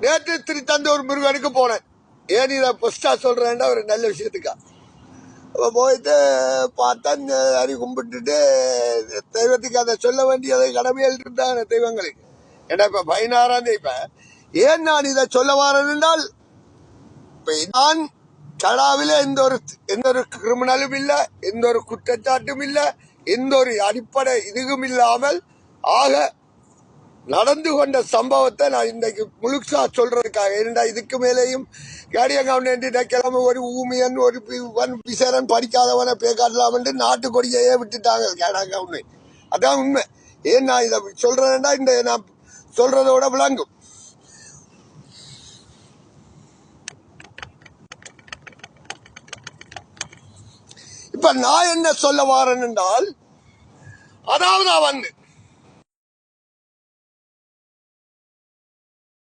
நேற்று திருத்தந்தூர் முருகனுக்கு போனேன். ஏன் இதை ஃபர்ஸ்டா சொல்றேன்னா ஒரு நல்ல விஷயத்துக்கா. அப்ப போயிட்டு பார்த்தா அரி கும்பிட்டுட்டு தெய்வத்துக்கு அதை சொல்ல வேண்டியதை கடமையில் இருந்தாங்க தெய்வங்களுக்கு. ஏன்னா இப்ப 16ஆம் தேதி இப்ப ஏன் நான் இதை சொல்ல வரேன் என்றால், இப்ப நான் கனடாவில எந்த ஒரு கிரிமினலும் இல்ல, எந்த ஒரு குற்றச்சாட்டும் இல்ல, எந்த ஒரு அடிப்படை இதுவும் இல்லாமல் ஆக நடந்து கொண்ட சம்பவத்தை நான் இன்றைக்கு முழுசா சொல்றதுக்காக. ஏன்னா இதுக்கு மேலேயும் கேடியங்க கிழமை ஒரு ஊமியன் ஒரு விசரன் படிக்காதவனை பேக்காடலாம் என்று நாட்டு கொடியையே விட்டுட்டாங்க கேடாங்க. அதான் உண்மை. ஏன் நான் இதை சொல்றேன்னா இந்த நான் சொல்றதோட விளங்கும். இப்ப நான் என்ன சொல்ல வாரேன் என்றால், அதாவது வந்து